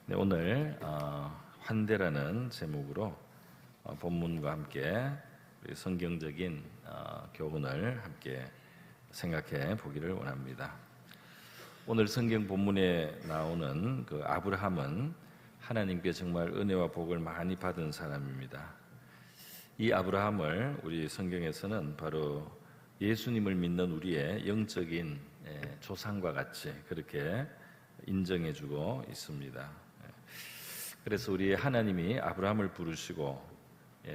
네, 오늘 환대라는 제목으로 본문과 함께 우리 성경적인 교훈을 함께 생각해 보기를 원합니다. 오늘 성경 본문에 나오는 그 아브라함은 하나님께 정말 은혜와 복을 많이 받은 사람입니다. 이 아브라함을 우리 성경에서는 바로 예수님을 믿는 우리의 영적인 조상과 같이 그렇게 인정해주고 있습니다. 그래서 우리 하나님이 아브라함을 부르시고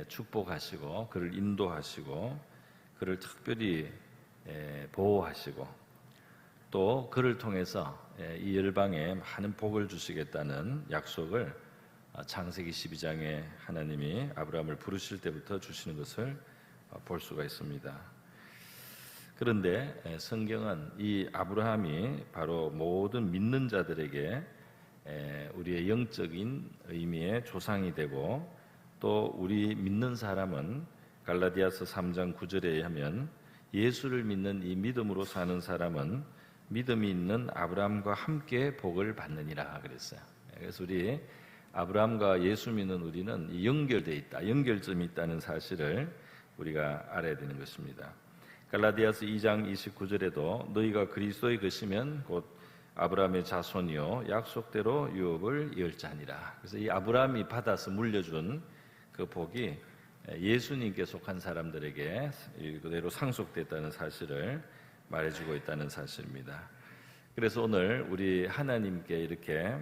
축복하시고 그를 인도하시고 그를 특별히 보호하시고 또 그를 통해서 이 열방에 많은 복을 주시겠다는 약속을 창세기 12장에 하나님이 아브라함을 부르실 때부터 주시는 것을 볼 수가 있습니다. 그런데 성경은 이 아브라함이 바로 모든 믿는 자들에게 우리의 영적인 의미의 조상이 되고 또 우리 믿는 사람은 갈라디아서 3장 9절에 의하면 예수를 믿는 이 믿음으로 사는 사람은 믿음이 있는 아브라함과 함께 복을 받느니라 그랬어요. 그래서 우리 아브라함과 예수 믿는 우리는 연결되어 있다, 연결점이 있다는 사실을 우리가 알아야 되는 것입니다. 갈라디아서 2장 29절에도 너희가 그리스도의 것이면 곧 아브라함의 자손이요 약속대로 유업을 이을 자니라. 그래서 이 아브라함이 받아서 물려준 그 복이 예수님께 속한 사람들에게 그대로 상속됐다는 사실을 말해주고 있다는 사실입니다. 그래서 오늘 우리 하나님께 이렇게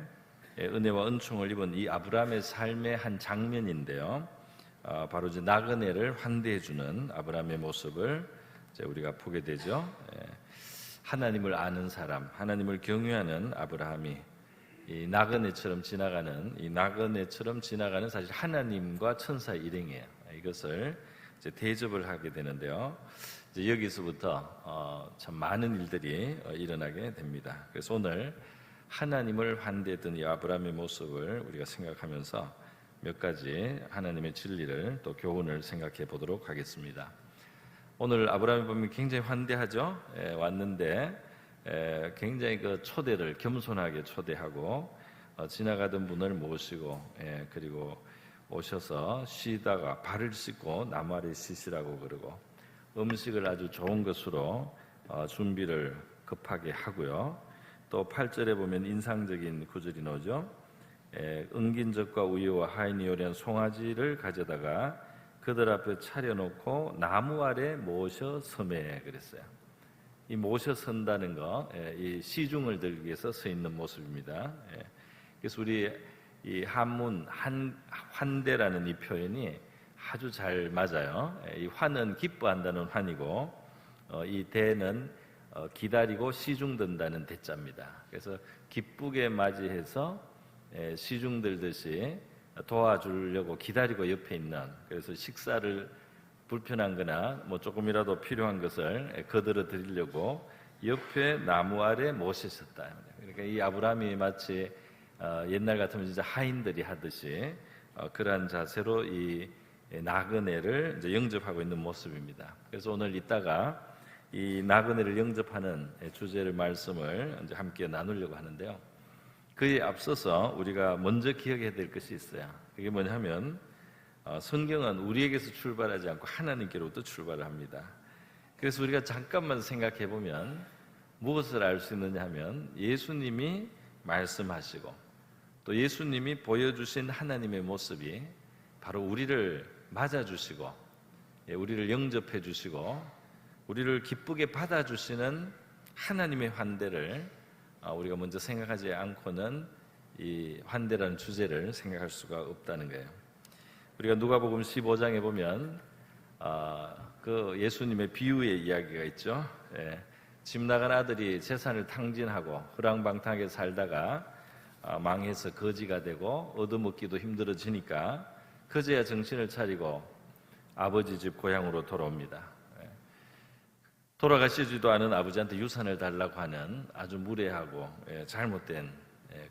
은혜와 은총을 입은 이 아브라함의 삶의 한 장면인데요, 바로 이제 나그네를 환대해주는 아브라함의 모습을 이제 우리가 보게 되죠. 하나님을 아는 사람, 하나님을 경외하는 아브라함이 이 나그네처럼 지나가는 사실 하나님과 천사의 일행이에요. 이것을 이제 대접을 하게 되는데요. 이제 여기서부터 참 많은 일들이 일어나게 됩니다. 그래서 오늘 하나님을 환대했던 이 아브라함의 모습을 우리가 생각하면서 몇 가지 하나님의 진리를 또 교훈을 생각해 보도록 하겠습니다. 오늘 아브라함이 보면 굉장히 환대하죠. 왔는데 굉장히 그 초대를 겸손하게 초대하고 지나가던 분을 모시고 그리고 오셔서 쉬다가 발을 씻고 나무 아래 쉬시라고 그러고 음식을 아주 좋은 것으로 준비를 급하게 하고요. 또 8절에 보면 인상적인 구절이 나오죠. 은긴젓과 우유와 하인이 요리한 송아지를 가져다가 그들 앞에 차려놓고 나무 아래 모셔 서매 그랬어요. 이 모셔 선다는 거, 이 시중을 들기 위해서 서 있는 모습입니다. 그래서 우리 이 한문 환대라는 이 표현이 아주 잘 맞아요. 이 환은 기뻐한다는 환이고, 이 대는 기다리고 시중 든다는 대자입니다. 그래서 기쁘게 맞이해서 시중 들듯이 도와주려고 기다리고 옆에 있는, 그래서 식사를 불편한 거나 뭐 조금이라도 필요한 것을 거들어 드리려고 옆에 나무 아래 모셨었다. 그러니까 이 아브라함이 마치 옛날 같으면 진짜 하인들이 하듯이 그러한 자세로 이 나그네를 이제 영접하고 있는 모습입니다. 그래서 오늘 이따가 이 나그네를 영접하는 주제를 말씀을 이제 함께 나누려고 하는데요. 그에 앞서서 우리가 먼저 기억해야 될 것이 있어요. 그게 뭐냐면 성경은 우리에게서 출발하지 않고 하나님께로부터 출발을 합니다. 그래서 우리가 잠깐만 생각해 보면 무엇을 알 수 있느냐 하면 예수님이 말씀하시고 또 예수님이 보여주신 하나님의 모습이 바로 우리를 맞아주시고 우리를 영접해 주시고 우리를 기쁘게 받아주시는 하나님의 환대를 우리가 먼저 생각하지 않고는 이 환대라는 주제를 생각할 수가 없다는 거예요. 우리가 누가복음 15장에 보면 그 예수님의 비유의 이야기가 있죠. 집 나간 아들이 재산을 탕진하고 허랑방탕하게 살다가 망해서 거지가 되고 얻어먹기도 힘들어지니까 그제야 정신을 차리고 아버지 집 고향으로 돌아옵니다. 돌아가시지도 않은 아버지한테 유산을 달라고 하는 아주 무례하고 잘못된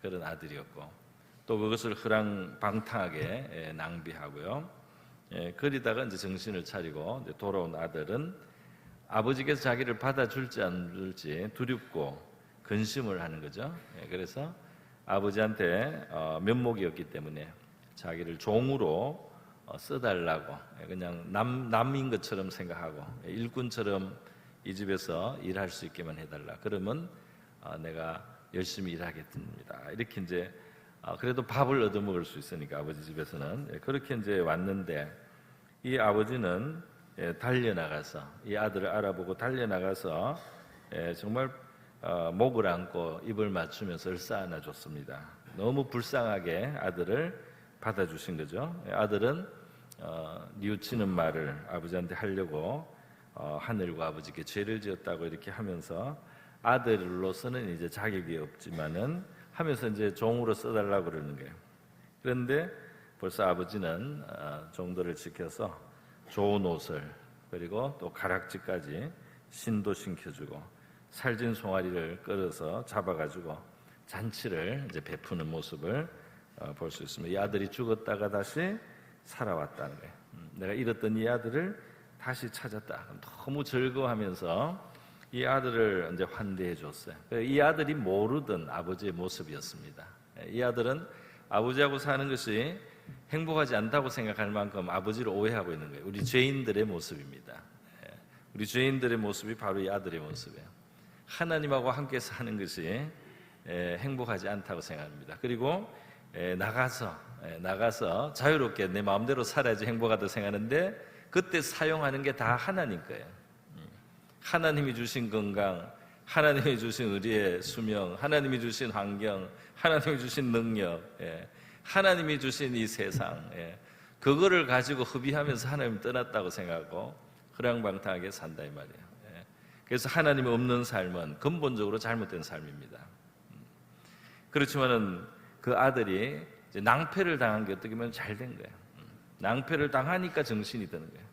그런 아들이었고 또 그것을 허랑방탕하게 낭비하고요. 그러다가 이제 정신을 차리고 이제 돌아온 아들은 아버지께서 자기를 받아줄지 안 줄지 두렵고 근심을 하는 거죠. 그래서 아버지한테 면목이었기 때문에 자기를 종으로 써달라고 그냥 남인 것처럼 생각하고 일꾼처럼 이 집에서 일할 수 있게만 해달라. 그러면 내가 열심히 일하겠습니다. 이렇게 이제 그래도 밥을 얻어먹을 수 있으니까 아버지 집에서는 그렇게 이제 왔는데 이 아버지는 달려나가서 이 아들을 알아보고 달려나가서 정말 목을 안고 입을 맞추면서 얼싸안아 줬습니다. 너무 불쌍하게 아들을 받아주신 거죠. 아들은 뉘우치는 말을 아버지한테 하려고 하늘과 아버지께 죄를 지었다고 이렇게 하면서 아들로서는 이제 자격이 없지만은 하면서 이제 종으로 써달라고 그러는 거예요. 그런데 벌써 아버지는 종들을 지켜서 좋은 옷을 그리고 또 가락지까지 신도 신겨주고 살진 송아리를 끌어서 잡아가지고 잔치를 이제 베푸는 모습을 볼 수 있습니다. 이 아들이 죽었다가 다시 살아왔다는 거예요. 내가 잃었던 이 아들을 다시 찾았다. 너무 즐거워하면서 이 아들을 이제 환대해 줬어요. 이 아들이 모르던 아버지의 모습이었습니다. 이 아들은 아버지하고 사는 것이 행복하지 않다고 생각할 만큼 아버지를 오해하고 있는 거예요. 우리 죄인들의 모습입니다. 우리 죄인들의 모습이 바로 이 아들의 모습이에요. 하나님하고 함께 사는 것이 행복하지 않다고 생각합니다. 그리고 나가서 자유롭게 내 마음대로 살아야지 행복하다고 생각하는데 그때 사용하는 게 다 하나님 거예요. 하나님이 주신 건강, 하나님이 주신 의리의 수명, 하나님이 주신 환경, 하나님이 주신 능력, 하나님이 주신 이 세상, 그거를 가지고 허비하면서 하나님 떠났다고 생각하고 허랑방탕하게 산다 이 말이에요. 그래서 하나님이 없는 삶은 근본적으로 잘못된 삶입니다. 그렇지만은 그 아들이 이제 낭패를 당한 게 어떻게 보면 잘 된 거예요. 낭패를 당하니까 정신이 드는 거예요.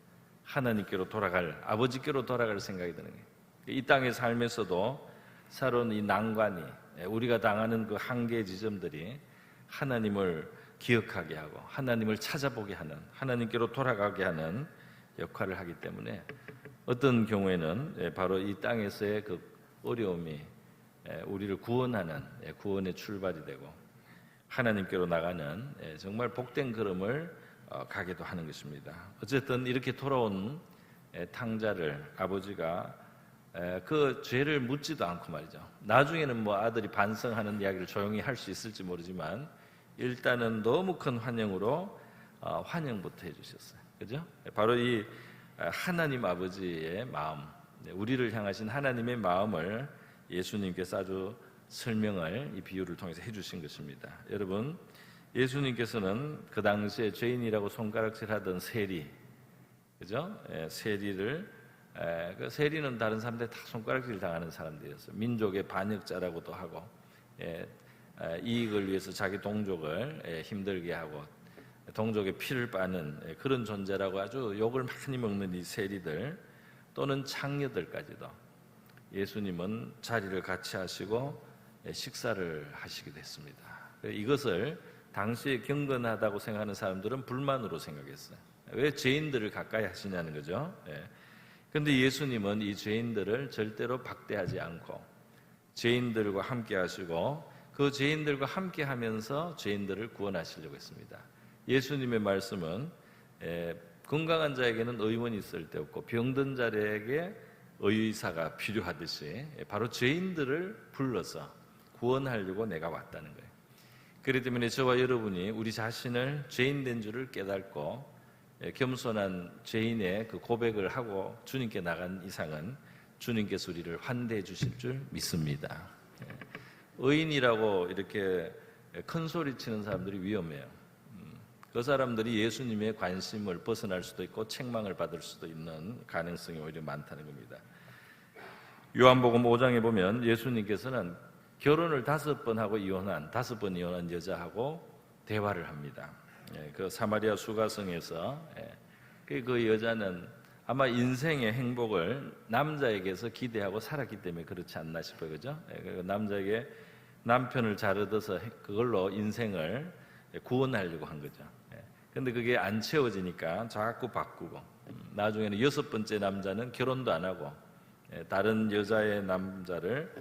하나님께로 돌아갈, 아버지께로 돌아갈 생각이 드는 거예요. 이 땅의 삶에서도 살아온 이 난관이, 우리가 당하는 그 한계의 지점들이 하나님을 기억하게 하고 하나님을 찾아보게 하는, 하나님께로 돌아가게 하는 역할을 하기 때문에 어떤 경우에는 바로 이 땅에서의 그 어려움이 우리를 구원하는 구원의 출발이 되고 하나님께로 나가는 정말 복된 걸음을 가기도 하는 것입니다. 어쨌든 이렇게 돌아온 탕자를 아버지가 그 죄를 묻지도 않고 말이죠. 나중에는 뭐 아들이 반성하는 이야기를 조용히 할 수 있을지 모르지만 일단은 너무 큰 환영으로 환영부터 해주셨어요. 그죠? 바로 이 하나님 아버지의 마음, 우리를 향하신 하나님의 마음을 예수님께서 아주 설명을 이 비유를 통해서 해주신 것입니다. 여러분, 예수님께서는 그 당시에 죄인이라고 손가락질하던 세리, 그죠? 세리를 그 세리는 다른 사람들 다 손가락질 당하는 사람들이었어요. 민족의 반역자라고도 하고 이익을 위해서 자기 동족을 힘들게 하고 동족의 피를 빠는 그런 존재라고 아주 욕을 많이 먹는 이 세리들 또는 창녀들까지도 예수님은 자리를 같이 하시고 식사를 하시기도 했습니다. 이것을 당시에 경건하다고 생각하는 사람들은 불만으로 생각했어요. 왜 죄인들을 가까이 하시냐는 거죠. 그런데 예수님은 이 죄인들을 절대로 박대하지 않고 죄인들과 함께 하시고 그 죄인들과 함께 하면서 죄인들을 구원하시려고 했습니다. 예수님의 말씀은 건강한 자에게는 의원이 있을 데 없고 병든 자에게 의사가 필요하듯이 바로 죄인들을 불러서 구원하려고 내가 왔다는 거예요. 그렇기 때문에 저와 여러분이 우리 자신을 죄인 된 줄을 깨닫고 겸손한 죄인의 그 고백을 하고 주님께 나간 이상은 주님께서 우리를 환대해 주실 줄 믿습니다. 의인이라고 이렇게 큰 소리 치는 사람들이 위험해요. 그 사람들이 예수님의 관심을 벗어날 수도 있고 책망을 받을 수도 있는 가능성이 오히려 많다는 겁니다. 요한복음 5장에 보면 예수님께서는 결혼을 5번 하고 5번 이혼한 여자하고 대화를 합니다. 그 사마리아 수가성에서 그 여자는 아마 인생의 행복을 남자에게서 기대하고 살았기 때문에 그렇지 않나 싶어요. 그죠? 남자에게 남편을 잘 얻어서 그걸로 인생을 구원하려고 한 거죠. 근데 그게 안 채워지니까 자꾸 바꾸고 나중에는 6번째 남자는 결혼도 안 하고 다른 여자의 남자를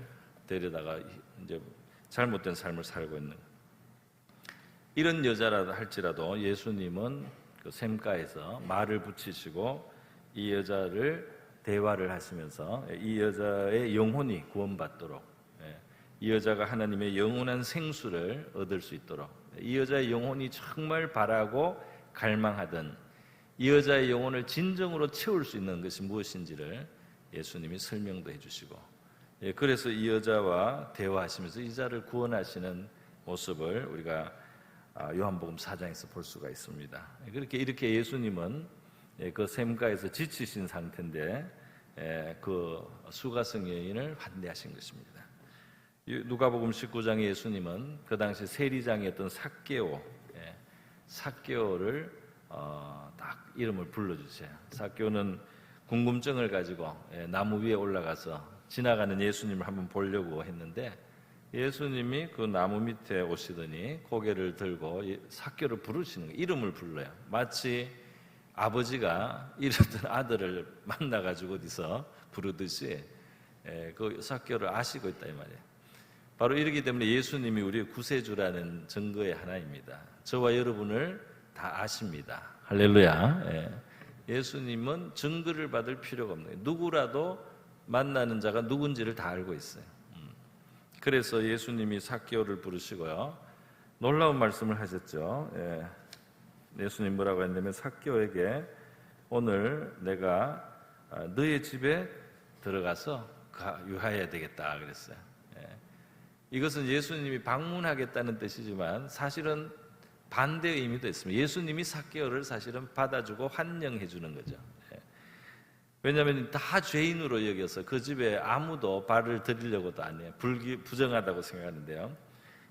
데려다가 이제 잘못된 삶을 살고 있는 이런 여자라 할지라도 예수님은 그 샘가에서 말을 붙이시고 이 여자를 대화를 하시면서 이 여자의 영혼이 구원받도록, 이 여자가 하나님의 영원한 생수를 얻을 수 있도록, 이 여자의 영혼이 정말 바라고 갈망하던 이 여자의 영혼을 진정으로 채울 수 있는 것이 무엇인지를 예수님이 설명도 해주시고, 그래서 이 여자와 대화하시면서 이 자를 구원하시는 모습을 우리가 요한복음 4장에서 볼 수가 있습니다. 이렇게 예수님은 그 샘가에서 지치신 상태인데 그 수가성 여인을 환대하신 것입니다. 누가복음 19장에 예수님은 그 당시 세리장이었던 삭개오를 딱 이름을 불러주세요. 삭개오는 궁금증을 가지고 나무 위에 올라가서 지나가는 예수님을 한번 보려고 했는데 예수님이 그 나무 밑에 오시더니 고개를 들고 삭개오를 부르시는 거예요. 이름을 불러요. 마치 아버지가 잃었던 아들을 만나가지고 어디서 부르듯이 그 삭개오를 아시고 있다 이 말이에요. 바로 이러기 때문에 예수님이 우리의 구세주라는 증거의 하나입니다. 저와 여러분을 다 아십니다. 할렐루야. 예수님은 증거를 받을 필요가 없는 거예요. 누구라도 만나는 자가 누군지를 다 알고 있어요. 그래서 예수님이 삭개오를 부르시고요, 놀라운 말씀을 하셨죠. 예수님 뭐라고 했냐면 삭개오에게 오늘 내가 너의 집에 들어가서 유하여야 되겠다 그랬어요. 이것은 예수님이 방문하겠다는 뜻이지만 사실은 반대의 의미도 있습니다. 예수님이 삭개오를 사실은 받아주고 환영해 주는 거죠. 왜냐하면 다 죄인으로 여겨서 그 집에 아무도 발을 들이려고도 안 해요. 부정하다고 생각하는데요,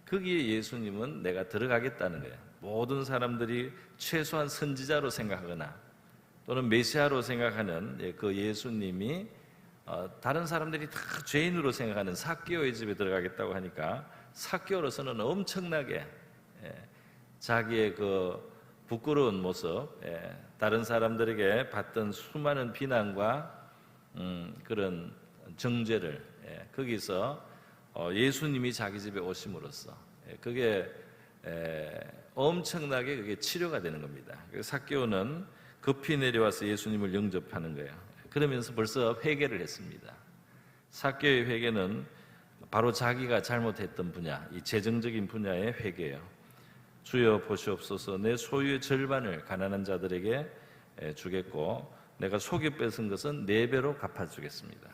거기에 예수님은 내가 들어가겠다는 거예요. 모든 사람들이 최소한 선지자로 생각하거나 또는 메시아로 생각하는 그 예수님이 다른 사람들이 다 죄인으로 생각하는 삭개오의 집에 들어가겠다고 하니까 삭개오로서는 엄청나게 자기의 그 부끄러운 모습, 다른 사람들에게 받던 수많은 비난과 그런 정죄를 거기서 예수님이 자기 집에 오심으로써 그게 엄청나게 그게 치료가 되는 겁니다. 삭개오는 급히 내려와서 예수님을 영접하는 거예요. 그러면서 벌써 회개를 했습니다. 삭개오의 회개는 바로 자기가 잘못했던 분야, 이 재정적인 분야의 회개예요. 주여 보시옵소서, 내 소유의 절반을 가난한 자들에게 주겠고 내가 속여 뺏은 것은 4배로 갚아주겠습니다.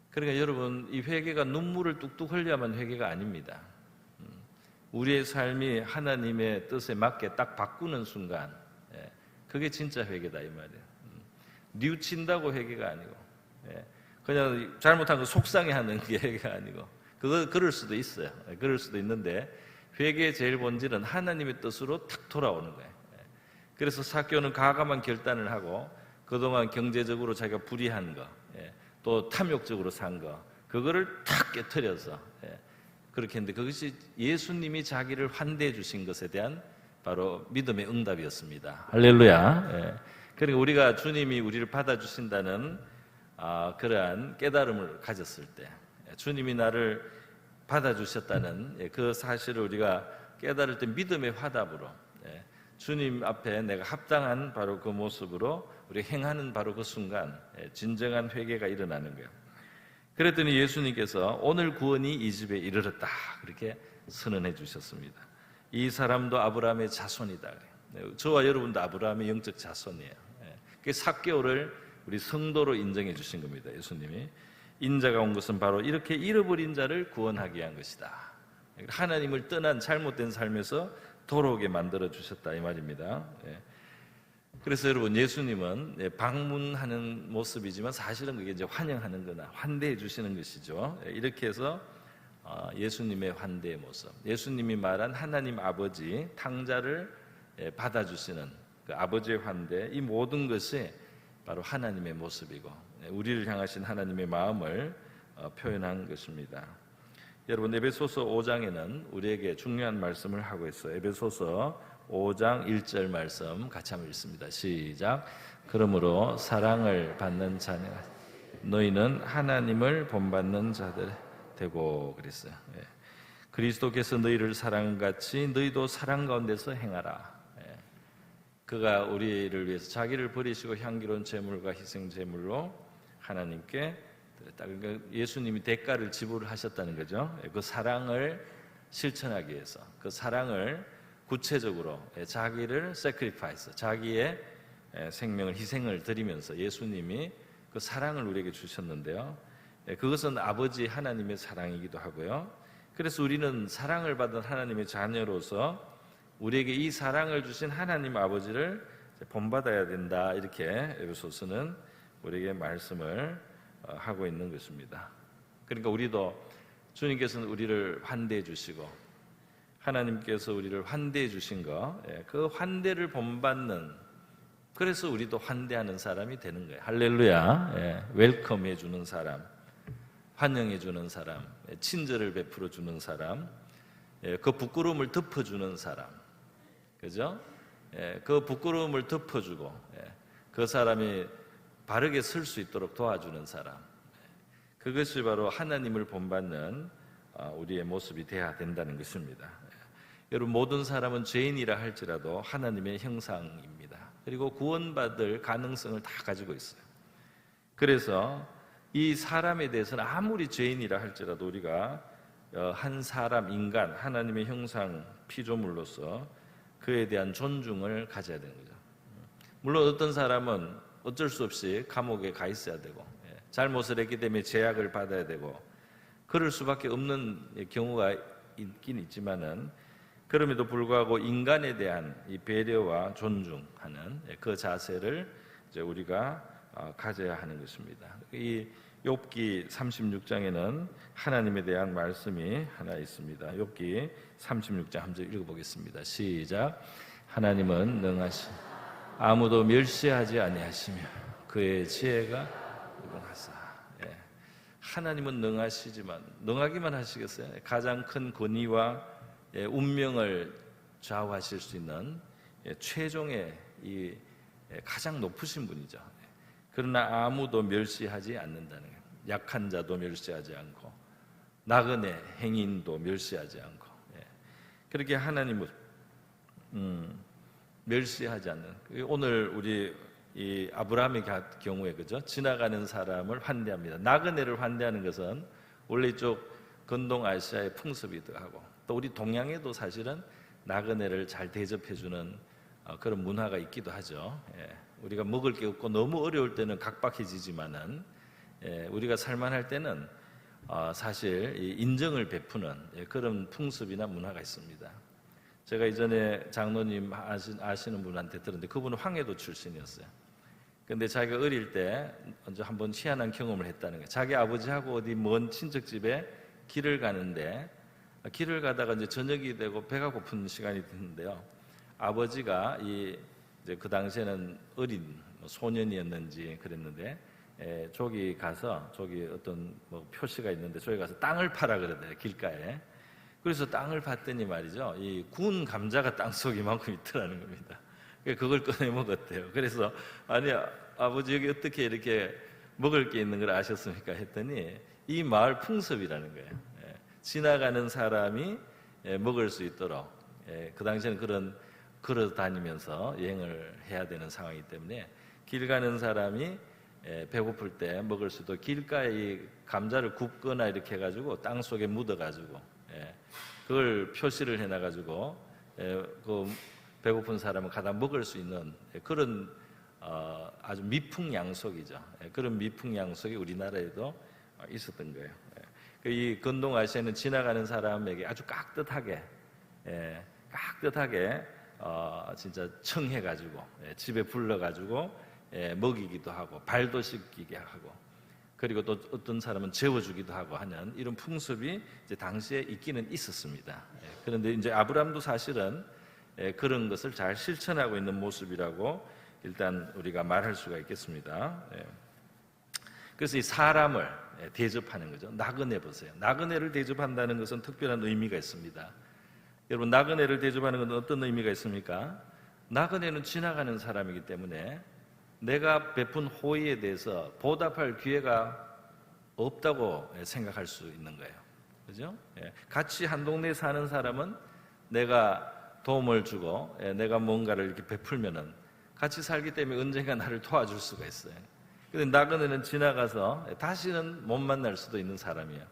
그러니까 여러분, 이 회개가 눈물을 뚝뚝 흘려야만 회개가 아닙니다. 우리의 삶이 하나님의 뜻에 맞게 딱 바꾸는 순간, 그게 진짜 회개다 이 말이에요. 뉘우친다고 회개가 아니고, 그냥 잘못한 거 속상해하는 게 회개가 아니고, 그럴 수도 있어요. 그럴 수도 있는데 회개의 제일 본질은 하나님의 뜻으로 탁 돌아오는 거예요. 그래서 삭개오는 과감한 결단을 하고 그동안 경제적으로 자기가 불의한 거, 또 탐욕적으로 산 거, 그거를 탁 깨트려서 그렇게 했는데 그것이 예수님이 자기를 환대해 주신 것에 대한 바로 믿음의 응답이었습니다. 할렐루야. 그러니까 우리가 주님이 우리를 받아주신다는 그러한 깨달음을 가졌을 때, 주님이 나를 받아주셨다는 그 사실을 우리가 깨달을 때 믿음의 화답으로 주님 앞에 내가 합당한 바로 그 모습으로 우리 행하는 바로 그 순간 진정한 회개가 일어나는 거예요. 그랬더니 예수님께서 오늘 구원이 이 집에 이르렀다 그렇게 선언해 주셨습니다. 이 사람도 아브라함의 자손이다. 저와 여러분도 아브라함의 영적 자손이에요. 그 삭개오를 우리 성도로 인정해 주신 겁니다. 예수님이 인자가 온 것은 바로 이렇게 잃어버린 자를 구원하기 위한 것이다. 하나님을 떠난 잘못된 삶에서 돌아오게 만들어 주셨다 이 말입니다. 그래서 여러분, 예수님은 방문하는 모습이지만 사실은 그게 이제 환영하는 거나 환대해 주시는 것이죠. 이렇게 해서 예수님의 환대의 모습, 예수님이 말한 하나님 아버지 탕자를 받아주시는 그 아버지의 환대, 이 모든 것이 바로 하나님의 모습이고 우리를 향하신 하나님의 마음을 표현한 것입니다. 여러분, 에베소서 5장에는 우리에게 중요한 말씀을 하고 있어요. 에베소서 5장 1절 말씀 같이 한번 읽습니다. 시작. 그러므로 사랑을 받는 자녀 너희는 하나님을 본받는 자들 되고 그랬어요. 그리스도께서 너희를 사랑한 같이 너희도 사랑 가운데서 행하라. 그가 우리를 위해서 자기를 버리시고 향기로운 제물과 희생 제물로 하나님께 드렸다. 그러니까 예수님이 대가를 지불하셨다는 거죠. 그 사랑을 실천하기 위해서, 그 사랑을 구체적으로 자기를 sacrifice, 자기의 생명을 희생을 드리면서 예수님이 그 사랑을 우리에게 주셨는데요. 그것은 아버지 하나님의 사랑이기도 하고요. 그래서 우리는 사랑을 받은 하나님의 자녀로서 우리에게 이 사랑을 주신 하나님 아버지를 본받아야 된다. 이렇게 에베소서는 우리에게 말씀을 하고 있는 것입니다. 그러니까 우리도 주님께서는 우리를 환대해 주시고 하나님께서 우리를 환대해 주신 거, 그 환대를 본받는, 그래서 우리도 환대하는 사람이 되는 거예요. 할렐루야. 웰컴해 주는 사람, 환영해 주는 사람, 친절을 베풀어 주는 사람, 그 부끄러움을 덮어주는 사람, 그죠? 그 부끄러움을 덮어주고 그 사람이 바르게 설 수 있도록 도와주는 사람, 그것이 바로 하나님을 본받는 우리의 모습이 되어야 된다는 것입니다. 여러분, 모든 사람은 죄인이라 할지라도 하나님의 형상입니다. 그리고 구원받을 가능성을 다 가지고 있어요. 그래서 이 사람에 대해서는 아무리 죄인이라 할지라도 우리가 한 사람, 인간, 하나님의 형상 피조물로서 그에 대한 존중을 가져야 되는 거죠. 물론 어떤 사람은 어쩔 수 없이 감옥에 가 있어야 되고 잘못을 했기 때문에 제약을 받아야 되고 그럴 수밖에 없는 경우가 있긴 있지만은, 그럼에도 불구하고 인간에 대한 이 배려와 존중하는 그 자세를 이제 우리가 가져야 하는 것입니다. 이 욥기 36장에는 하나님에 대한 말씀이 하나 있습니다. 욥기 36장 한번 읽어보겠습니다. 시작. 하나님은 능하시 아무도 멸시하지 아니하시며 그의 지혜가 무궁하사. 하나님은 능하시지만 능하기만 하시겠어요? 가장 큰 권위와 운명을 좌우하실 수 있는 최종의 이 가장 높으신 분이죠. 그러나 아무도 멸시하지 않는다는 거예요. 약한 자도 멸시하지 않고 나그네 행인도 멸시하지 않고, 그렇게 하나님은 멸시하지 않는. 오늘 우리 이 아브라함의 경우에 그죠? 지나가는 사람을 환대합니다. 나그네를 환대하는 것은 원래 이쪽 건동 아시아의 풍습이기도 하고, 또 우리 동양에도 사실은 나그네를 잘 대접해주는 그런 문화가 있기도 하죠. 우리가 먹을 게 없고 너무 어려울 때는 각박해지지만은 우리가 살만할 때는 사실 인정을 베푸는 그런 풍습이나 문화가 있습니다. 제가 이전에 장로님 아시는 분한테 들었는데 그분은 황해도 출신이었어요. 근데 자기가 어릴 때 먼저 한번 희한한 경험을 했다는 거예요. 자기 아버지하고 어디 먼 친척집에 길을 가는데, 길을 가다가 이제 저녁이 되고 배가 고픈 시간이 됐는데요. 아버지가 이제 그 당시에는 어린 소년이었는지 그랬는데, 저기 가서 저기 어떤 뭐 표시가 있는데 저기 가서 땅을 파라 그러대요, 길가에. 그래서 땅을 봤더니 말이죠, 이 구운 감자가 땅 속에 이만큼 있더라는 겁니다. 그걸 꺼내 먹었대요. 그래서 아니 아버지 여기 어떻게 이렇게 먹을 게 있는 걸 아셨습니까? 했더니 이 마을 풍습이라는 거예요. 지나가는 사람이 먹을 수 있도록, 그 당시에는 그런 걸어 다니면서 여행을 해야 되는 상황이기 때문에 길 가는 사람이 배고플 때 먹을 수 있도록 길가에 감자를 굽거나 이렇게 해가지고 땅 속에 묻어가지고 그걸 표시를 해놔가지고 그 배고픈 사람은 가다 먹을 수 있는 그런 아주 미풍양속이죠. 그런 미풍양속이 우리나라에도 있었던 거예요. 이 건동 아시아는 지나가는 사람에게 아주 깍듯하게 진짜 청해가지고 집에 불러가지고 먹이기도 하고 발도 씻기게 하고, 그리고 또 어떤 사람은 재워주기도 하고 하는 이런 풍습이 이제 당시에 있기는 있었습니다. 그런데 이제 아브라함도 사실은 그런 것을 잘 실천하고 있는 모습이라고 일단 우리가 말할 수가 있겠습니다. 그래서 이 사람을 대접하는 거죠. 나그네 보세요. 나그네를 대접한다는 것은 특별한 의미가 있습니다. 여러분, 나그네를 대접하는 것은 어떤 의미가 있습니까? 나그네는 지나가는 사람이기 때문에 내가 베푼 호의에 대해서 보답할 기회가 없다고 생각할 수 있는 거예요. 그죠? 같이 한 동네에 사는 사람은 내가 도움을 주고 내가 뭔가를 이렇게 베풀면은 같이 살기 때문에 언젠가 나를 도와줄 수가 있어요. 근데 나그네는 지나가서 다시는 못 만날 수도 있는 사람이에요.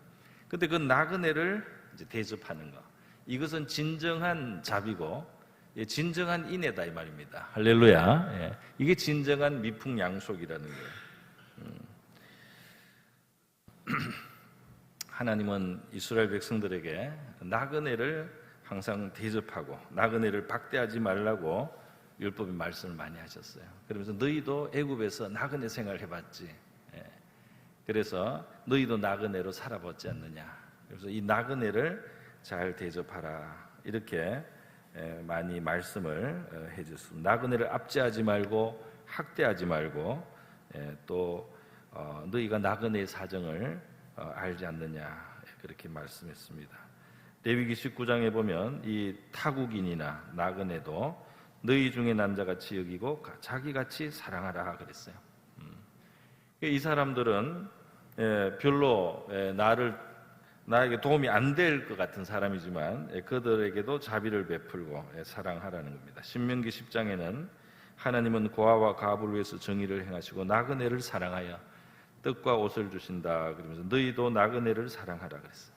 근데 그 나그네를 이제 대접하는 거, 이것은 진정한 자비고 진정한 인애다 이 말입니다. 할렐루야. 이게 진정한 미풍양속이라는 거예요. 하나님은 이스라엘 백성들에게 나그네를 항상 대접하고 나그네를 박대하지 말라고 율법의 말씀을 많이 하셨어요. 그러면서 너희도 애굽에서 나그네 생활을 해봤지. 그래서 너희도 나그네로 살아봤지 않느냐. 그래서 이 나그네를 잘 대접하라. 이렇게 많이 말씀을 해주셨습니다. 나그네를 압제하지 말고 학대하지 말고 또 너희가 나그네의 사정을 알지 않느냐. 그렇게 말씀했습니다. 레위기 19장에 보면 이 타국인이나 나그네도 너희 중에 남자같이 여기고 자기같이 사랑하라 그랬어요. 이 사람들은 별로 나에게 도움이 안 될 것 같은 사람이지만 그들에게도 자비를 베풀고 사랑하라는 겁니다. 신명기 10장에는 하나님은 고아와 가부를 위해서 정의를 행하시고 나그네를 사랑하여 떡과 옷을 주신다 그러면서 너희도 나그네를 사랑하라 그랬어요.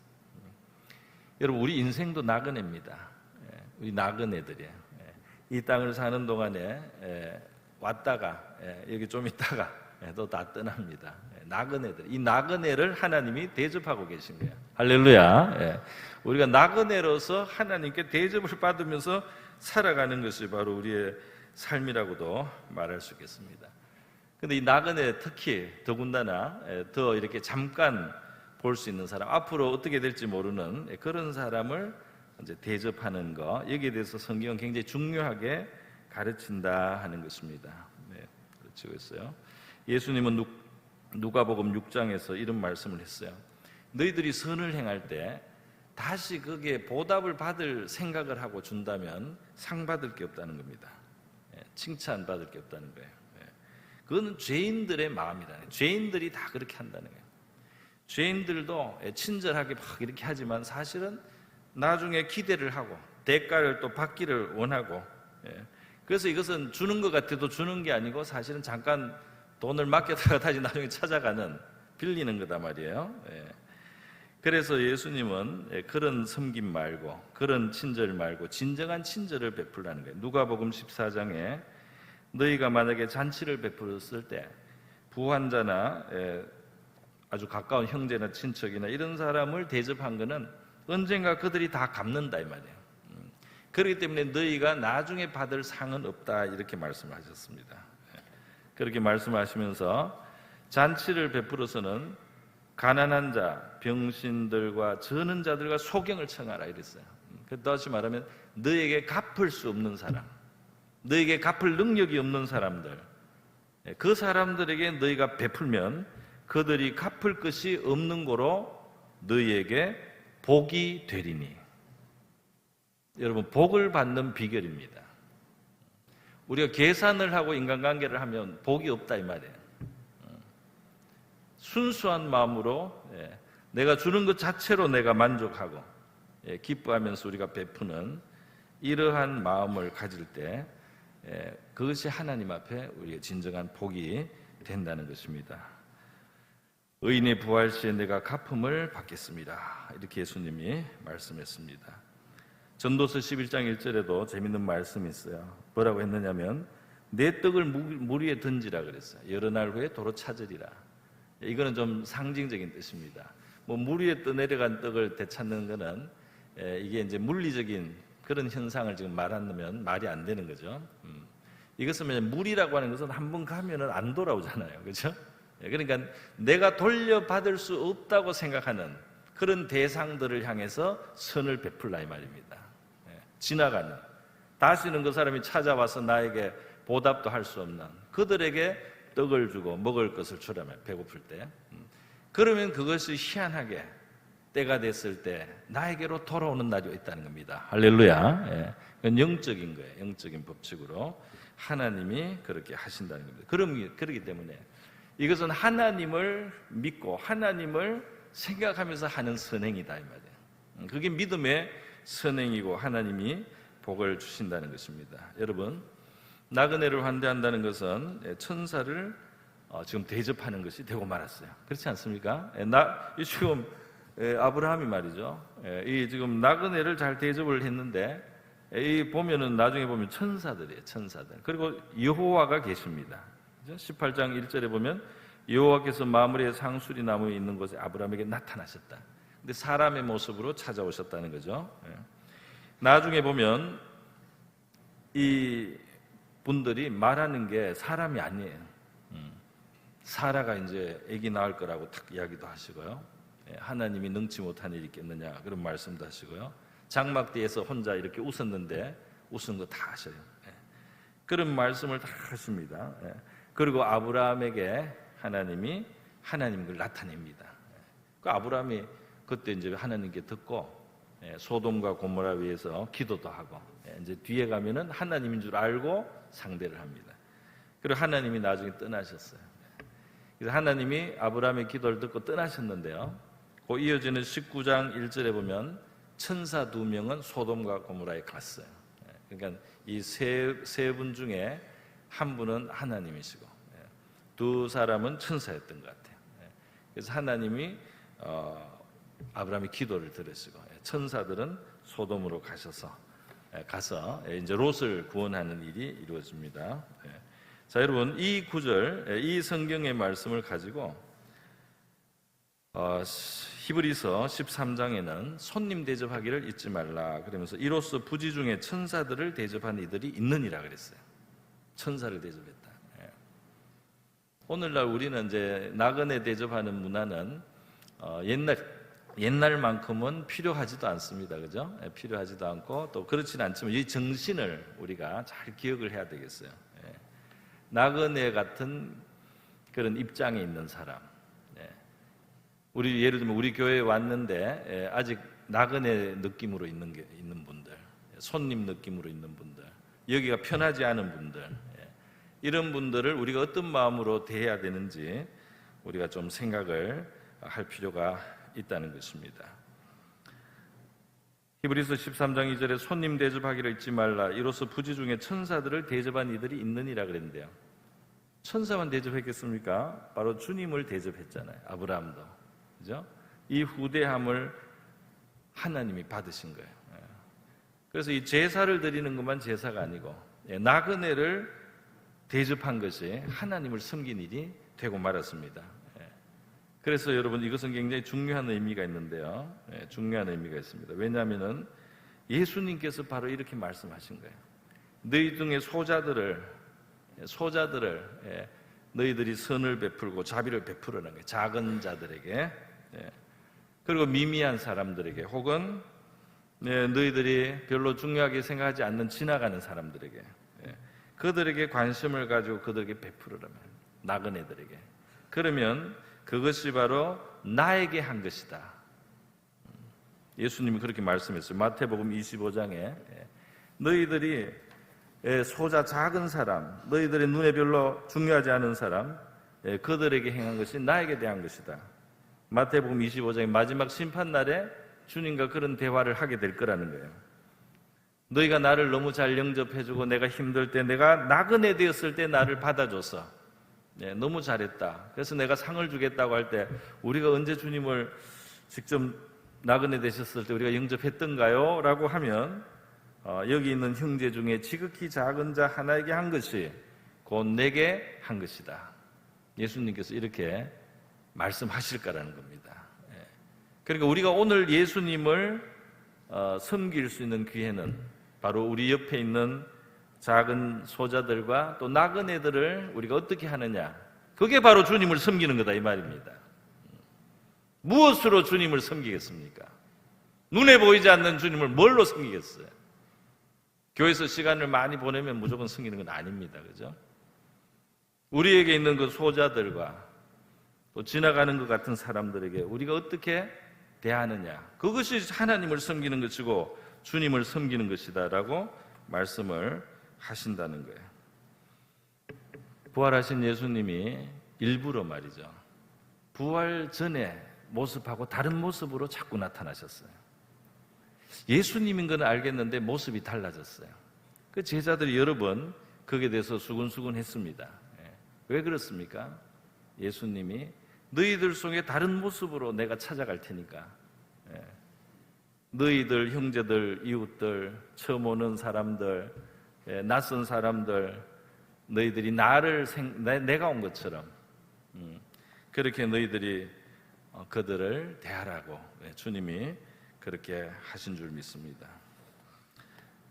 여러분, 우리 인생도 나그네입니다. 우리 나그네들이에요. 이 땅을 사는 동안에 왔다가 여기 좀 있다가 또 다 떠납니다. 나그네들, 이 나그네를 하나님이 대접하고 계신 거예요. 할렐루야. 우리가 나그네로서 하나님께 대접을 받으면서 살아가는 것이 바로 우리의 삶이라고도 말할 수 있겠습니다. 근데 이 나그네 특히 더군다나 더 이렇게 잠깐 볼 수 있는 사람, 앞으로 어떻게 될지 모르는 그런 사람을 이제 대접하는 거, 여기에 대해서 성경은 굉장히 중요하게 가르친다 하는 것입니다. 가르치고 있어요. 예수님은 누가복음 6장에서 이런 말씀을 했어요. 너희들이 선을 행할 때 다시 거기에 보답을 받을 생각을 하고 준다면 상 받을 게 없다는 겁니다. 칭찬 받을 게 없다는 거예요. 그거는 죄인들의 마음이다. 죄인들이 다 그렇게 한다는 거예요. 죄인들도 친절하게 막 이렇게 하지만 사실은 나중에 기대를 하고 대가를 또 받기를 원하고, 그래서 이것은 주는 것 같아도 주는 게 아니고 사실은 잠깐 돈을 맡겼다가 다시 나중에 찾아가는, 빌리는 거다 말이에요. 그래서 예수님은 그런 섬김 말고 그런 친절 말고 진정한 친절을 베풀라는 거예요. 누가복음 14장에 너희가 만약에 잔치를 베풀었을 때 부환자나 아주 가까운 형제나 친척이나 이런 사람을 대접한 거는 언젠가 그들이 다 갚는다 이 말이에요. 그렇기 때문에 너희가 나중에 받을 상은 없다 이렇게 말씀을 하셨습니다. 그렇게 말씀하시면서 잔치를 베풀어서는 가난한 자, 병신들과 저는 자들과 소경을 청하라 이랬어요. 다시 말하면 너에게 갚을 수 없는 사람, 너에게 갚을 능력이 없는 사람들, 그 사람들에게 너희가 베풀면 그들이 갚을 것이 없는 거로 너희에게 복이 되리니. 여러분, 복을 받는 비결입니다. 우리가 계산을 하고 인간관계를 하면 복이 없다 이 말이에요. 순수한 마음으로 내가 주는 것 자체로 내가 만족하고 기뻐하면서 우리가 베푸는 이러한 마음을 가질 때 그것이 하나님 앞에 우리의 진정한 복이 된다는 것입니다. 의인의 부활 시에 내가 갚음을 받겠습니다. 이렇게 예수님이 말씀했습니다. 전도서 11장 1절에도 재밌는 말씀이 있어요. 뭐라고 했느냐면 내 떡을 물 위에 던지라 그랬어요. 여러 날 후에 도로 찾으리라. 이거는 좀 상징적인 뜻입니다. 물 위에 떠내려간 떡을 되찾는 거는 이게 이제 물리적인 그런 현상을 지금 말하면 말이 안 되는 거죠. 이것은 물이라고 하는 것은 한 번 가면은 안 돌아오잖아요. 그렇죠? 그러니까 내가 돌려받을 수 없다고 생각하는 그런 대상들을 향해서 선을 베풀라 이 말입니다. 지나가는, 다시는 그 사람이 찾아와서 나에게 보답도 할 수 없는 그들에게 떡을 주고 먹을 것을 주라면, 배고플 때. 그러면 그것이 희한하게 때가 됐을 때 나에게로 돌아오는 날이 있다는 겁니다. 할렐루야. 그건 영적인 거예요. 영적인 법칙으로 하나님이 그렇게 하신다는 겁니다. 그렇기 때문에 이것은 하나님을 믿고 하나님을 생각하면서 하는 선행이다 이 말이에요. 그게 믿음의 선행이고 하나님이 복을 주신다는 것입니다. 여러분, 나그네를 환대한다는 것은 천사를 지금 대접하는 것이 되고 말았어요. 그렇지 않습니까? 지금 아브라함이 말이죠. 이 지금 나그네를 잘 대접을 했는데 이 보면은 나중에 보면 천사들이에요. 천사들. 그리고 여호와가 계십니다. 18장 1절에 보면 여호와께서 마므리의 상수리 나무에 있는 곳에 아브라함에게 나타나셨다. 근데 사람의 모습으로 찾아오셨다는 거죠. 나중에 보면 이 분들이 말하는 게 사람이 아니에요. 사라가 이제 아기 낳을 거라고 탁 이야기도 하시고요. 하나님이 능치 못한 일이 있겠느냐 그런 말씀도 하시고요. 장막대에서 혼자 이렇게 웃었는데 웃은 거 다 하셔요. 그런 말씀을 다 하십니다. 그리고 아브라함에게 하나님이 하나님을 나타냅니다. 그 아브라함이 그때 이제 하나님께 듣고 소돔과 고모라 위에서 기도도 하고 이제 뒤에 가면은 하나님인 줄 알고 상대를 합니다. 그리고 하나님이 나중에 떠나셨어요. 그래서 하나님이 아브라함의 기도를 듣고 떠나셨는데요. 그 이어지는 19장 1절에 보면 천사 2명은 소돔과 고모라에 갔어요. 그러니까 이 세 분 중에 한 분은 하나님이시고 두 사람은 천사였던 것 같아요. 그래서 하나님이 아브라함의 기도를 들으시고 천사들은 소돔으로 가서 이제 롯을 구원하는 일이 이루어집니다. 자, 여러분, 이 구절, 이 성경의 말씀을 가지고 히브리서 13장에는 손님 대접하기를 잊지 말라 그러면서 이로써 부지 중에 천사들을 대접한 이들이 있느니라 그랬어요. 천사를 대접했다. 오늘날 우리는 이제 나그네 대접하는 문화는 옛날만큼은 필요하지도 않습니다. 그죠? 필요하지도 않고 또 그렇지는 않지만 이 정신을 우리가 잘 기억을 해야 되겠어요. 나그네 같은 그런 입장에 있는 사람. 우리 예를 들면 우리 교회에 왔는데 아직 나그네 느낌으로 있는 분들, 손님 느낌으로 있는 분들, 여기가 편하지 않은 분들, 이런 분들을 우리가 어떤 마음으로 대해야 되는지 우리가 좀 생각을 할 필요가 있다는 것입니다. 히브리서 13장 2절에 손님 대접하기를 잊지 말라 이로써 부지 중에 천사들을 대접한 이들이 있느니라 그랬는데요. 천사만 대접했겠습니까? 바로 주님을 대접했잖아요. 아브라함도. 그죠? 이 후대함을 하나님이 받으신 거예요. 그래서 이 제사를 드리는 것만 제사가 아니고 나그네를 대접한 것이 하나님을 섬긴 일이 되고 말았습니다. 그래서 여러분 이것은 굉장히 중요한 의미가 있는데요. 중요한 의미가 있습니다. 왜냐하면 예수님께서 바로 이렇게 말씀하신 거예요. 너희 중에 소자들을 너희들이 선을 베풀고 자비를 베풀어라는 거예요. 작은 자들에게 그리고 미미한 사람들에게 혹은 너희들이 별로 중요하게 생각하지 않는 지나가는 사람들에게 그들에게 관심을 가지고 그들에게 베풀으라면 나그네들에게 그러면 그것이 바로 나에게 한 것이다. 예수님이 그렇게 말씀했어요. 마태복음 25장에 너희들이 소자 작은 사람, 너희들의 눈에 별로 중요하지 않은 사람, 그들에게 행한 것이 나에게 대한 것이다. 마태복음 25장의 마지막 심판날에 주님과 그런 대화를 하게 될 거라는 거예요. 너희가 나를 너무 잘 영접해주고 내가 힘들 때 내가 나그네 되었을 때 나를 받아줘서 너무 잘했다. 그래서 내가 상을 주겠다고 할 때 우리가 언제 주님을 직접 나그네 되셨을 때 우리가 영접했던가요? 라고 하면 여기 있는 형제 중에 지극히 작은 자 하나에게 한 것이 곧 내게 한 것이다. 예수님께서 이렇게 말씀하실 거라는 겁니다. 그러니까 우리가 오늘 예수님을 섬길 수 있는 기회는 바로 우리 옆에 있는 작은 소자들과 또 나그네들을 우리가 어떻게 하느냐, 그게 바로 주님을 섬기는 거다 이 말입니다. 무엇으로 주님을 섬기겠습니까? 눈에 보이지 않는 주님을 뭘로 섬기겠어요? 교회에서 시간을 많이 보내면 무조건 섬기는 건 아닙니다. 그죠? 우리에게 있는 그 소자들과 또 지나가는 것 같은 사람들에게 우리가 어떻게 대하느냐, 그것이 하나님을 섬기는 것이고 주님을 섬기는 것이다라고 말씀을 하신다는 거예요. 부활하신 예수님이 일부러 말이죠, 부활 전에 모습하고 다른 모습으로 자꾸 나타나셨어요. 예수님인 건 알겠는데 모습이 달라졌어요. 그 제자들이 여러 번 거기에 대해서 수근수근 했습니다. 왜 그렇습니까? 예수님이 너희들 속에 다른 모습으로 내가 찾아갈 테니까, 너희들 형제들, 이웃들, 처음 오는 사람들, 낯선 사람들, 너희들이 나를 내가 온 것처럼 그렇게 너희들이 그들을 대하라고 주님이 그렇게 하신 줄 믿습니다.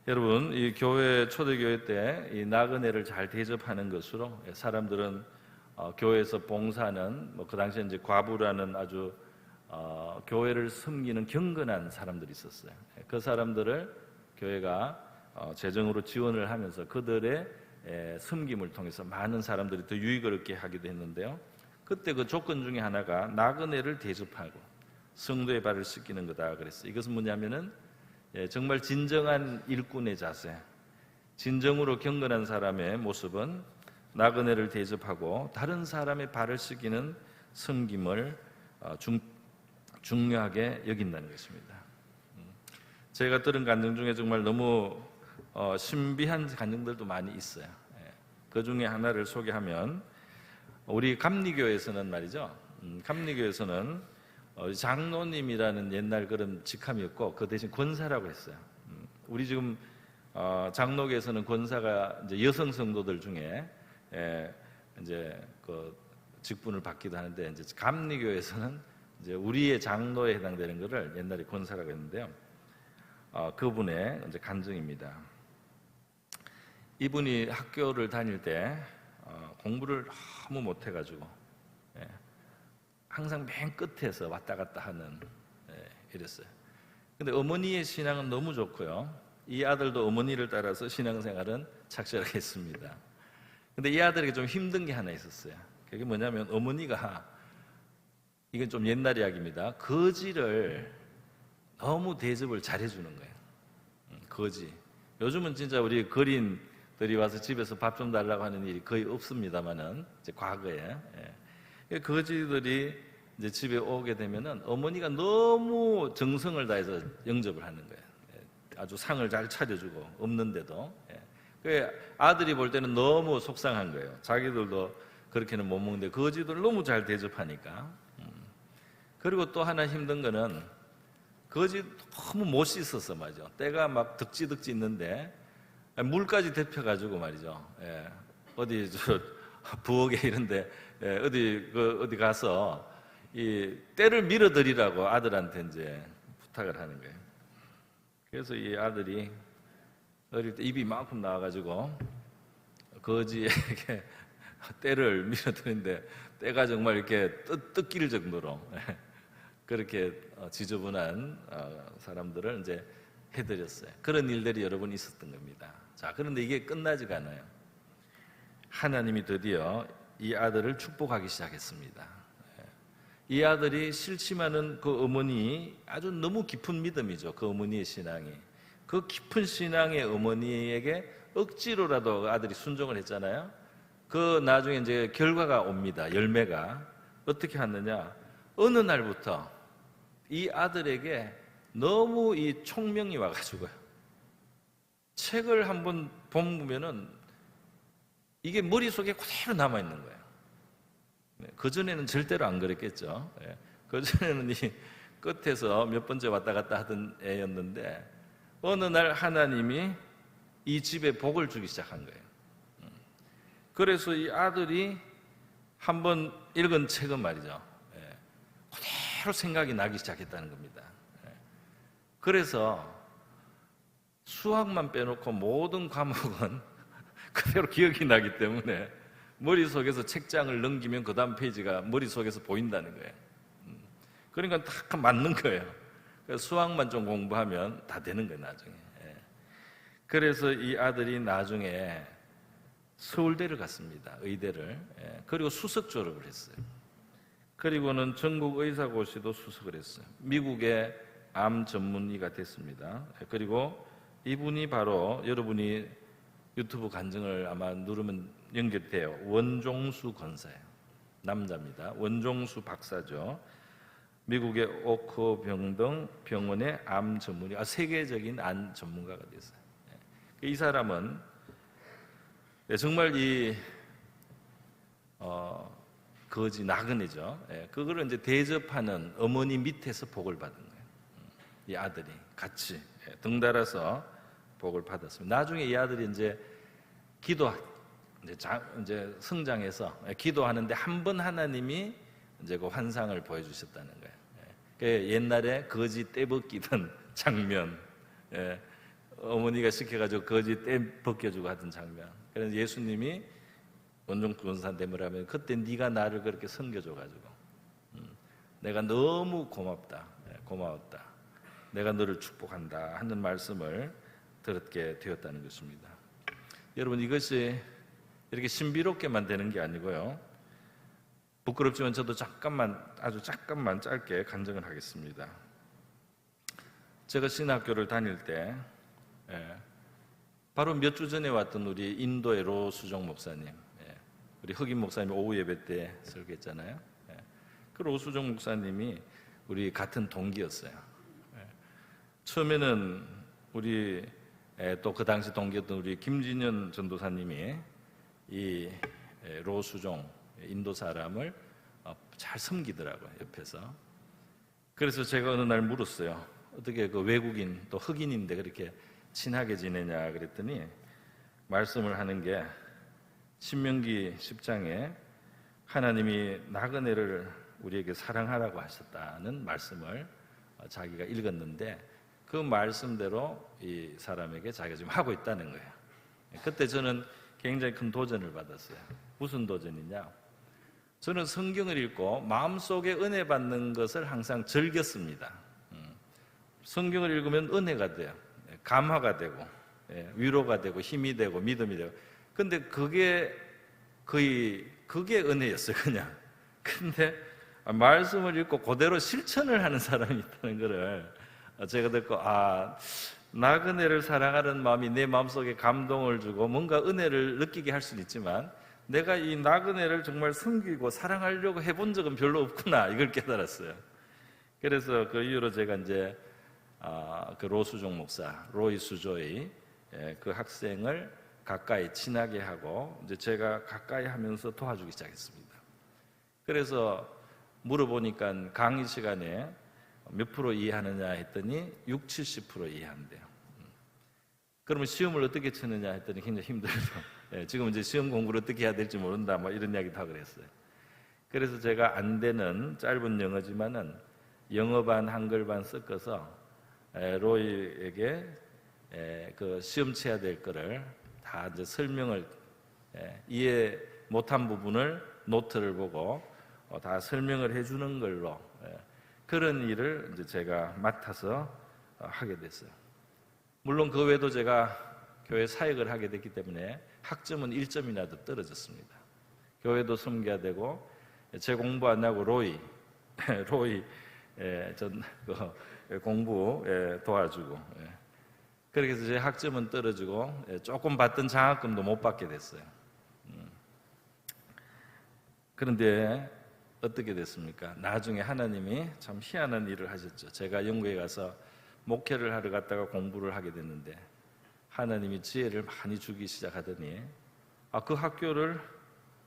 여러분, 이 교회, 초대교회 때 이 나그네를 잘 대접하는 것으로 사람들은 교회에서 봉사하는, 그 당시에 이제 과부라는 아주 교회를 섬기는 경건한 사람들이 있었어요. 그 사람들을 교회가 재정으로 지원을 하면서 그들의 섬김을 통해서 많은 사람들이 더 유익을 얻게 하기도 했는데요. 그때 그 조건 중에 하나가 나그네를 대접하고 성도의 발을 씻기는 거다 그랬어요. 이것은 뭐냐면은 정말 진정한 일꾼의 자세, 진정으로 경건한 사람의 모습은 나그네를 대접하고 다른 사람의 발을 씻기는 섬김을 중요하게 여긴다는 것입니다. 제가 들은 간증 중에 정말 너무 신비한 간증들도 많이 있어요. 그 중에 하나를 소개하면, 우리 감리교에서는 말이죠, 감리교에서는 장로님이라는 옛날 그런 직함이었고 그 대신 권사라고 했어요. 우리 지금 장로교에서는 권사가 이제 여성 성도들 중에 이제 그 직분을 받기도 하는데, 이제 감리교에서는 이제 우리의 장로에 해당되는 것을 옛날에 권사라고 했는데요. 그분의 이제 간증입니다. 이분이 학교를 다닐 때 공부를 너무 못해가지고 항상 맨 끝에서 왔다 갔다 하는, 이랬어요. 근데 어머니의 신앙은 너무 좋고요. 이 아들도 어머니를 따라서 신앙생활은 착실하게 했습니다. 근데 이 아들에게 좀 힘든 게 하나 있었어요. 그게 뭐냐면, 어머니가, 이건 좀 옛날 이야기입니다, 거지를 너무 대접을 잘해주는 거예요. 거지. 요즘은 진짜 우리 거린들이 와서 집에서 밥 좀 달라고 하는 일이 거의 없습니다만은, 이제 과거에 거지들이 이제 집에 오게 되면은 어머니가 너무 정성을 다해서 영접을 하는 거예요. 아주 상을 잘 차려주고, 없는데도. 그 아들이 볼 때는 너무 속상한 거예요. 자기들도 그렇게는 못 먹는데 거지들 너무 잘 대접하니까. 그리고 또 하나 힘든 거는, 거지 너무 못 씻어서 말이죠. 때가 막 덕지덕지 있는데 물까지 데펴가지고 말이죠. 어디 저 부엌에 이런데 어디 가서 이 때를 밀어드리라고 아들한테 이제 부탁을 하는 거예요. 그래서 이 아들이 어릴 때 입이 이만큼 나와가지고 거지에게 때를 밀어드리는데 때가 정말 이렇게 뜯길 정도로 그렇게 지저분한 사람들을 이제 해드렸어요. 그런 일들이 여러 번 있었던 겁니다. 자, 그런데 이게 끝나지가 않아요. 하나님이 드디어 이 아들을 축복하기 시작했습니다. 이 아들이 실침하는 그 어머니, 아주 너무 깊은 믿음이죠. 그 어머니의 신앙이. 그 깊은 신앙의 어머니에게 억지로라도 아들이 순종을 했잖아요. 그 나중에 이제 결과가 옵니다. 열매가. 어떻게 하느냐? 어느 날부터 이 아들에게 너무 이 총명이 와가지고요. 책을 한번 보면은 이게 머릿속에 그대로 남아있는 거예요. 그전에는 절대로 안 그랬겠죠. 그전에는 이 끝에서 몇 번째 왔다 갔다 하던 애였는데, 어느 날 하나님이 이 집에 복을 주기 시작한 거예요. 그래서 이 아들이 한번 읽은 책은 말이죠, 그대로 생각이 나기 시작했다는 겁니다. 그래서 수학만 빼놓고 모든 과목은 그대로 기억이 나기 때문에 머릿속에서 책장을 넘기면 그 다음 페이지가 머릿속에서 보인다는 거예요. 그러니까 딱 맞는 거예요. 그래서 수학만 좀 공부하면 다 되는 거예요, 나중에. 그래서 이 아들이 나중에 서울대를 갔습니다. 의대를. 그리고 수석 졸업을 했어요. 그리고는 전국 의사고시도 수석을 했어요. 미국의 암 전문의가 됐습니다. 그리고 이분이 바로 여러분이 유튜브 간증을 아마 누르면 연결돼요. 원종수 권사예요. 남자입니다. 원종수 박사죠. 미국의 오크 병동 병원의 암 전문의, 세계적인 암 전문가가 됐어요. 이 사람은 정말 이 거지 나그네죠. 그거를 이제 대접하는 어머니 밑에서 복을 받은 거예요. 이 아들이 같이 덩달아서 복을 받았습니다. 나중에 이 아들이 이제 이제 성장해서 기도하는데 한 번 하나님이 이제 그 환상을 보여주셨다는 거예요. 옛날에 거지 떼벗기던 장면, 어머니가 시켜가지고 거지 떼 벗겨주고 하던 장면. 그래서 예수님이 원종 권사한테 뭐라면 그때 네가 나를 그렇게 섬겨줘가지고 내가 너무 고마웠다. 내가 너를 축복한다 하는 말씀을 들었게 되었다는 것입니다. 여러분, 이것이 이렇게 신비롭게만 되는 게 아니고요. 부끄럽지만 저도 아주 잠깐만 짧게 간증을 하겠습니다. 제가 신학교를 다닐 때 바로 몇 주 전에 왔던 우리 인도의 로수종 목사님, 우리 흑인 목사님이 오후 예배 때 설교했잖아요. 그 로수종 목사님이 우리 같은 동기였어요. 처음에는 우리 또 그 당시 동기였던 우리 김진현 전도사님이 이 로수종 인도 사람을 잘 섬기더라고요, 옆에서. 그래서 제가 어느 날 물었어요. 어떻게 그 외국인 또 흑인인데 그렇게 친하게 지내냐 그랬더니 말씀을 하는 게 신명기 10장에 하나님이 나그네를 우리에게 사랑하라고 하셨다는 말씀을 자기가 읽었는데 그 말씀대로 이 사람에게 자기가 지금 하고 있다는 거예요. 그때 저는 굉장히 큰 도전을 받았어요. 무슨 도전이냐? 저는 성경을 읽고 마음속에 은혜 받는 것을 항상 즐겼습니다. 성경을 읽으면 은혜가 돼요. 감화가 되고 위로가 되고 힘이 되고 믿음이 되고. 근데 그게 은혜였어요, 그냥. 근데 말씀을 읽고 그대로 실천을 하는 사람이 있다는 것을 제가 듣고 나그네를 사랑하는 마음이 내 마음속에 감동을 주고 뭔가 은혜를 느끼게 할 수는 있지만 내가 이 나그네를 정말 섬기고 사랑하려고 해본 적은 별로 없구나, 이걸 깨달았어요. 그래서 그 이후로 제가 이제 그 로수종 목사, 로이 수조의 그 학생을 가까이 친하게 하고 이제 제가 가까이 하면서 도와주기 시작했습니다. 그래서 물어보니까 강의 시간에 몇 프로 이해하느냐 했더니 60, 70% 이해한대요. 그러면 시험을 어떻게 치느냐 했더니 굉장히 힘들죠. 지금 이제 시험 공부를 어떻게 해야 될지 모른다, 뭐 이런 이야기도 하고 그랬어요. 그래서 제가 안 되는 짧은 영어지만은 영어 반 한글 반 섞어서 로이에게 그 시험 쳐야 될 거를 다 이제 설명을 이해 못한 부분을 노트를 보고 다 설명을 해주는 걸로 그런 일을 이제 제가 맡아서 하게 됐어요. 물론 그 외에도 제가 교회 사역을 하게 됐기 때문에 학점은 1점이나 더 떨어졌습니다. 교회도 섬겨야 되고 제 공부 안 하고 로이 전 공부 도와주고 그렇게 해서 제 학점은 떨어지고 조금 받던 장학금도 못 받게 됐어요. 그런데 어떻게 됐습니까? 나중에 하나님이 참 희한한 일을 하셨죠. 제가 영국에 가서 목회를 하러 갔다가 공부를 하게 됐는데 하나님이 지혜를 많이 주기 시작하더니 그 학교를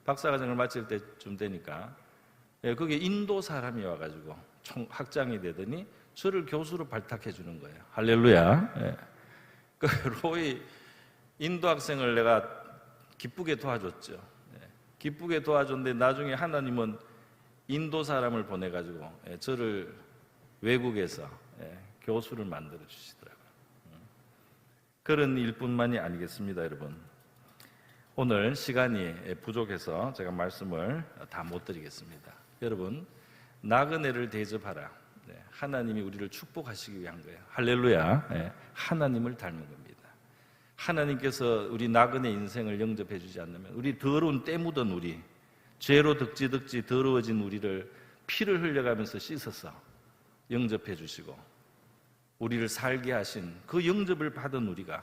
박사과정을 마칠 때쯤 되니까 거기에 인도 사람이 와가지고 학장이 되더니 저를 교수로 발탁해 주는 거예요. 할렐루야. 그 로이 인도 학생을 내가 기쁘게 도와줬죠. 기쁘게 도와줬는데 나중에 하나님은 인도 사람을 보내가지고 저를 외국에서 교수를 만들어 주시더라고요. 그런 일뿐만이 아니겠습니다, 여러분. 오늘 시간이 부족해서 제가 말씀을 다 못 드리겠습니다. 여러분, 나그네를 대접하라. 하나님이 우리를 축복하시기 위한 거예요. 할렐루야. 하나님을 닮은 겁니다. 하나님께서 우리 나그네 인생을 영접해 주지 않으면 우리 더러운 때 묻은 우리, 죄로 덕지덕지 더러워진 우리를 피를 흘려가면서 씻어서 영접해 주시고 우리를 살게 하신 그 영접을 받은 우리가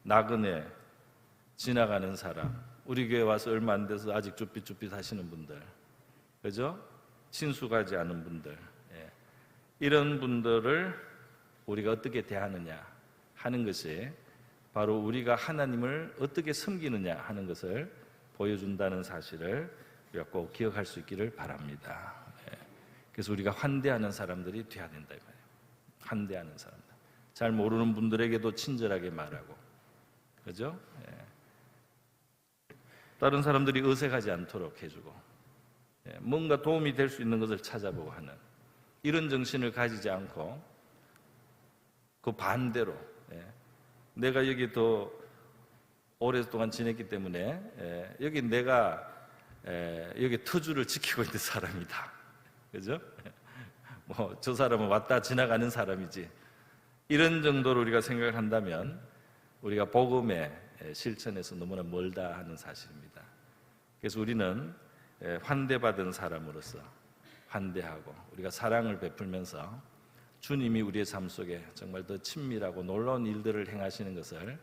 나그네 지나가는 사람, 우리 교회 와서 얼마 안 돼서 아직 쭈삣쭈삣 하시는 분들, 그죠? 친숙하지 않은 분들, 이런 분들을 우리가 어떻게 대하느냐 하는 것이 바로 우리가 하나님을 어떻게 섬기느냐 하는 것을 보여준다는 사실을 우리가 꼭 기억할 수 있기를 바랍니다. 그래서 우리가 환대하는 사람들이 돼야 된다 이 말이에요. 환대하는 사람들, 잘 모르는 분들에게도 친절하게 말하고, 그죠? 다른 사람들이 어색하지 않도록 해주고, 뭔가 도움이 될 수 있는 것을 찾아보고 하는 이런 정신을 가지지 않고 그 반대로, 내가 여기 더 오랫동안 지냈기 때문에 여기 내가 여기 터주를 지키고 있는 사람이다, 그죠? 뭐 저 사람은 왔다 지나가는 사람이지, 이런 정도로 우리가 생각을 한다면 우리가 복음의 실천에서 너무나 멀다 하는 사실입니다. 그래서 우리는 환대받은 사람으로서 환대하고 우리가 사랑을 베풀면서 주님이 우리의 삶 속에 정말 더 친밀하고 놀라운 일들을 행하시는 것을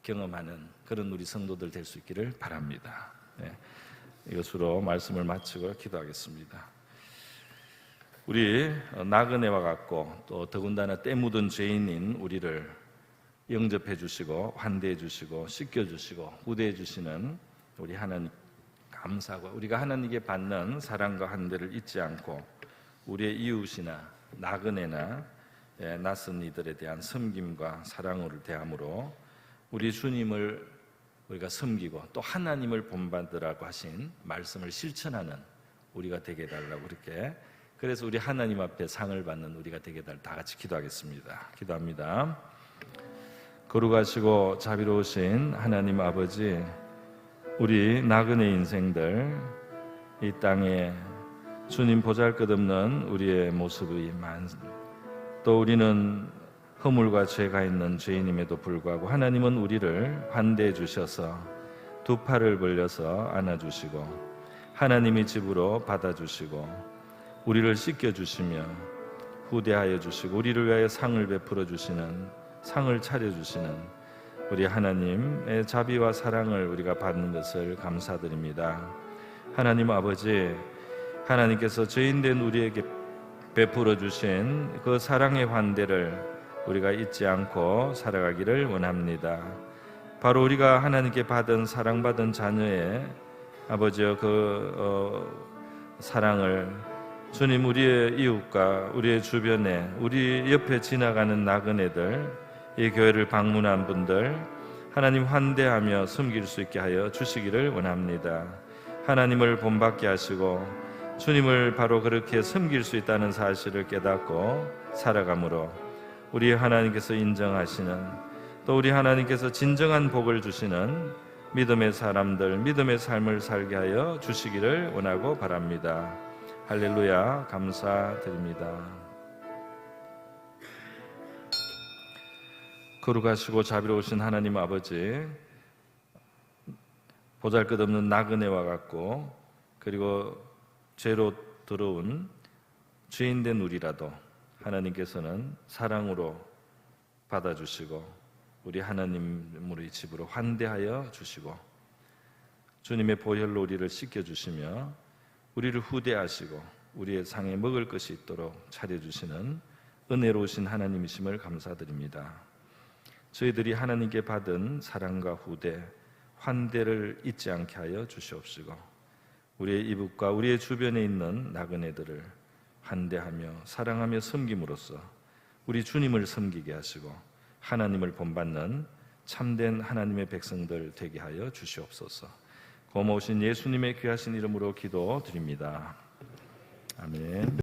경험하는 그런 우리 성도들 될 수 있기를 바랍니다. 이것으로 말씀을 마치고 기도하겠습니다. 우리 나그네와 같고 또 더군다나 때 묻은 죄인인 우리를 영접해 주시고 환대해 주시고 씻겨 주시고 후대해 주시는 우리 하나님 감사하고, 우리가 하나님께 받는 사랑과 환대를 잊지 않고 우리의 이웃이나 나그네나 낯선 이들에 대한 섬김과 사랑을 대함으로 우리 주님을 우리가 섬기고 또 하나님을 본받으라고 하신 말씀을 실천하는 우리가 되게 해달라고, 그렇게, 그래서 우리 하나님 앞에 상을 받는 우리가 되게 해달라고 다 같이 기도하겠습니다. 기도합니다. 거룩하시고 자비로우신 하나님 아버지, 우리 나그네 인생들 이 땅에 주님 보잘것없는 우리의 모습이 또 우리는 허물과 죄가 있는 죄인임에도 불구하고 하나님은 우리를 환대해 주셔서 두 팔을 벌려서 안아주시고 하나님의 집으로 받아주시고 우리를 씻겨주시며 후대하여 주시고 우리를 위하여 상을 베풀어 주시는, 상을 차려주시는 우리 하나님의 자비와 사랑을 우리가 받는 것을 감사드립니다. 하나님 아버지, 하나님께서 죄인된 우리에게 베풀어 주신 그 사랑의 환대를 우리가 잊지 않고 살아가기를 원합니다. 바로 우리가 하나님께 받은 사랑받은 자녀의 아버지여 사랑을 주님 우리의 이웃과 우리의 주변에 우리 옆에 지나가는 나그네들, 이 교회를 방문한 분들 하나님 환대하며 섬길 수 있게 하여 주시기를 원합니다. 하나님을 본받게 하시고 주님을 바로 그렇게 섬길 수 있다는 사실을 깨닫고 살아감으로 우리 하나님께서 인정하시는, 또 우리 하나님께서 진정한 복을 주시는 믿음의 사람들, 믿음의 삶을 살게 하여 주시기를 원하고 바랍니다. 할렐루야, 감사드립니다. 거룩하시고 자비로우신 하나님 아버지, 보잘것없는 나그네와 같고 그리고 죄로 들어온 죄인된 우리라도 하나님께서는 사랑으로 받아주시고 우리 하나님의 집으로 환대하여 주시고 주님의 보혈로 우리를 씻겨주시며 우리를 후대하시고 우리의 상에 먹을 것이 있도록 차려주시는 은혜로우신 하나님이심을 감사드립니다. 저희들이 하나님께 받은 사랑과 후대, 환대를 잊지 않게 하여 주시옵시고 우리의 이웃과 우리의 주변에 있는 나그네들을 환대하며 사랑하며 섬김으로써 우리 주님을 섬기게 하시고 하나님을 본받는 참된 하나님의 백성들 되게 하여 주시옵소서. 고마우신 예수님의 귀하신 이름으로 기도드립니다. 아멘.